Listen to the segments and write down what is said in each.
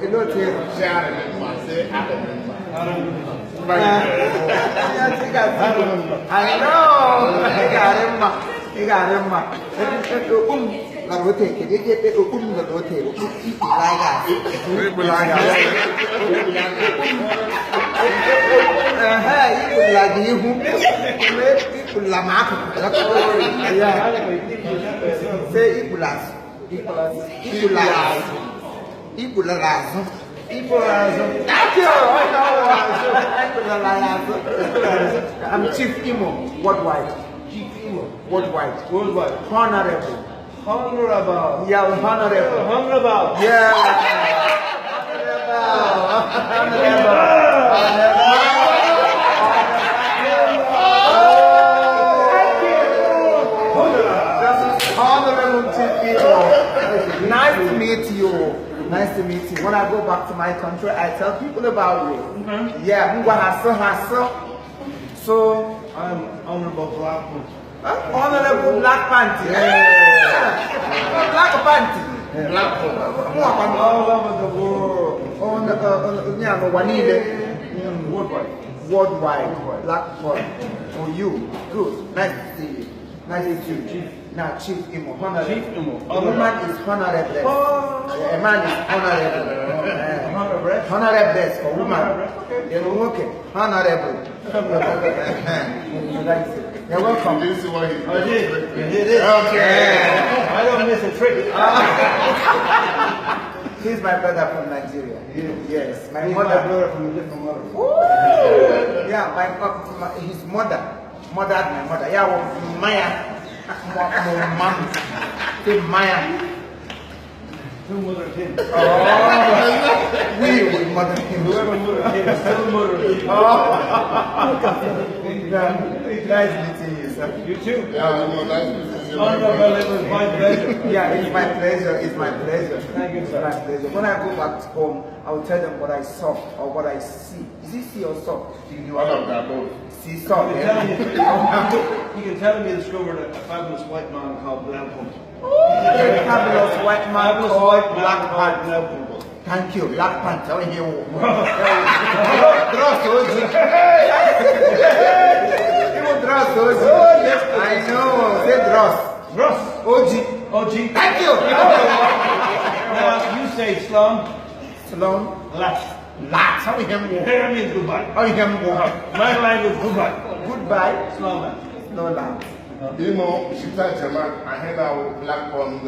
You know, I know. He got him. La rote che gli è un la rote la macchina I'm Chief Imo worldwide. Worldwide. Honorable. Yeah, honorable. Yeah. Honorable Chief Imo. Nice to meet you. Nice to meet you. When I go back to my country, I tell people about you. Yeah, so I'm Honorable Black. Honorable Black Panty. Yeah. Black Panty. All over the world. Worldwide. Black boy. Oh, you. Good. Nice to see you. Nice to see you. Now, Chief Imo. Chief Imo. A woman is honorable. A man is honorable. Honorable for woman. Okay. Honorable. You're welcome. Did you see what he did? I did. You did it? Okay. I don't miss a trick. He's my brother from Nigeria. Yes. My He's mother. my brother from a different mother. Yeah, his mother. Mother, my mother. Yeah, Maya. Mom. Maya. Two mother him. Oh, we would mother him. Whoever mother him, still mother him. Nice meeting you, sir. You too. Yeah, nice meeting you. Honorable, it was my pleasure. Yeah, it's my pleasure. It's my pleasure. Thank you, It's sir. my pleasure. When I go back home, I will tell them what I saw or what I see. Is it see or saw? One of them both. See, saw. You can tell me you discovered a fabulous white man called Black Pump. Fabulous white man Fabulous called white man Black called Panther. Black Pump. Thank you, Black Panther. I hear you. Trust Oji. People trust Oji. I know. Say trust. Russ. Oji. OG. Thank you. Now you say Slum. Salon. Lat. Lots. How we him? Here means goodbye. How we him? My language goodbye. Goodbye. Slum man. No land. Imo, she touched him. I heard our black one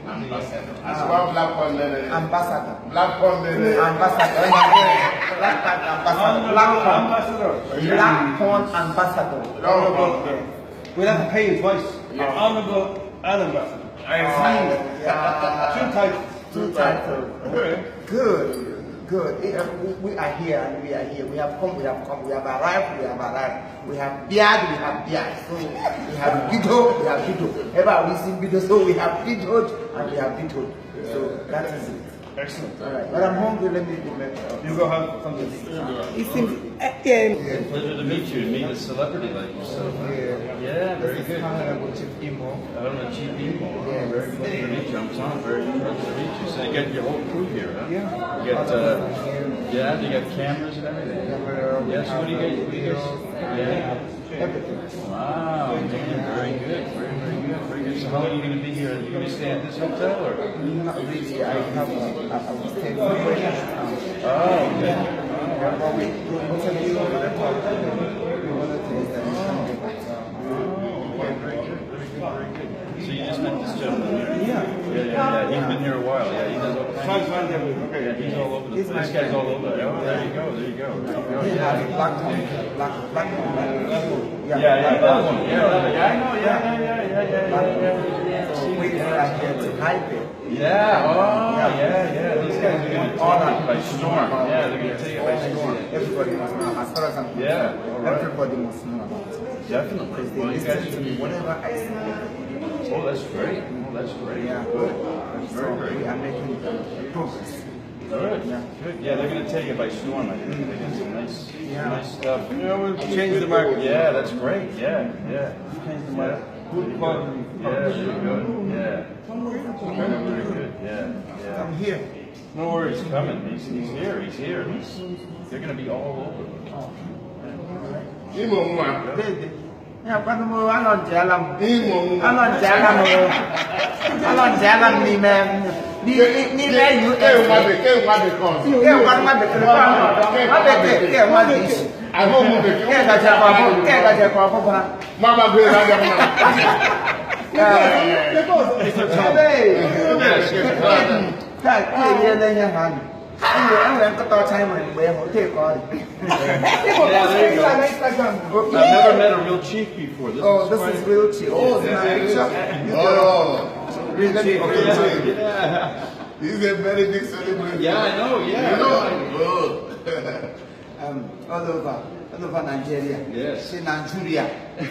ambassador. As well, black one Ambassador. Black one Ambassador. Black Panther Ambassador. Black Porn Ambassador. No. We'll have to pay his voice. Honorable and ambassador. Yeah. Two titles. Good. We are here and we are here. We have come. We have arrived. We have beard. So we have video. Ever we seen video, so we have videoed and we have videoed. So that is it. Excellent. All right. But I'm hungry. Let me go make. You go have something to eat. It seems. Pleasure to meet you and meet a celebrity like yourself. Yeah, very good. Honorable Chief Imo. I don't know, Chief Imo. Yeah. Very pleasure to meet you. I'm Tom. Very pleasure to meet you. So you got your whole crew here, huh? Yeah. You got, you got cameras and everything. Yes. What do you guys? Yeah. Everything. Wow, man, very good. Very good. So how long are you going to be here? Are you going to stay at this hotel or? Not really. I will stay for Oh, okay. but we want to be over the top. We want to taste that Okay, very good. So you just met this gentleman here? Yeah. He's been here a while. Yeah, he does all kinds of things. Okay, he's all over the place. This guy's all over. Oh, there you go. Yeah. Black one. Yeah, that one. Yeah, I know. Yeah. So we are here to hype it. Yeah, yeah. These guys are going to take it by storm. Yeah, they're going to take it by storm. Everybody must know. As far as I'm concerned, everybody must know about it. Definitely. Because they Well, you listen guys to me whenever I say. Oh, that's great. Yeah. Very, very We are making progress. Good. Yeah. Good. Yeah, they're going to take it by storm. I think they got some nice stuff. We'll change the market. Yeah, that's great. Yeah. Change the market. Good quality. Yeah, very good. Yeah. Very good. Yeah. I'm here. No worries, coming. He's here. He's here. They're gonna be all over. Imo nwa. Ya kwado mo alon jalam. Imo nwa. Alon jalam o. Alon jalam ni men. Ni US. Ke nwa be kon. Ke nwa be kele pa. Ma be ke nwa di. I know mo be. Ke ga je kwa po pa. Mama be ra dem na. Kai ye le nya han. Anh có to chai mà bé hổ thế coi. I've never met a real chief before. This is real chief. Oh, it's not Real chief. He's a very big celebrity. Yeah, I know. Yeah. You know? Good. All over Nigeria. Yes. Say Nigeria. They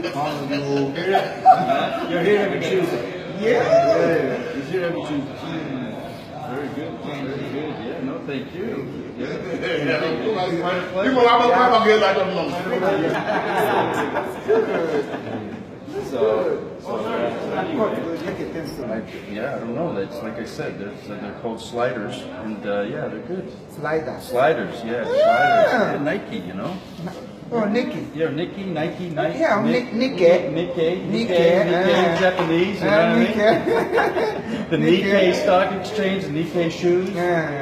call you. You're here every Tuesday. Yeah. He's here every Tuesday. Very good. Very good. Yeah. No, thank you. People have a problem here like them. Yeah, I don't know. That's like I said. They're called sliders, and yeah, they're good. Sliders. Sliders, yeah, sliders. Yeah, Nike, you know. Oh, Nikki. Yeah, Nike. Yeah, Nikkei, Japanese. You know what I mean? The Nikkei Stock Exchange, the Nikkei shoes.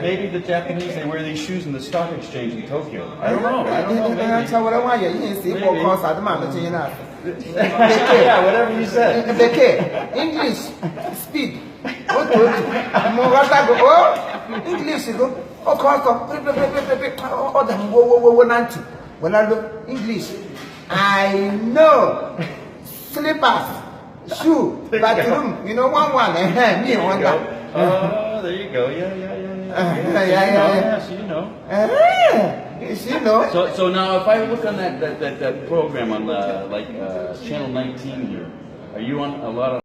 Maybe the Japanese, they wear these shoes in the stock exchange in Tokyo. I don't know. Maybe. Yeah, whatever you said. English, speed. English, when I look English, I know slippers, shoe, bathroom, you know, one, me one. Oh, there you go. Yeah. Yeah. So you know. You know. So now, if I look on that program on channel 19 here, are you on a lot of?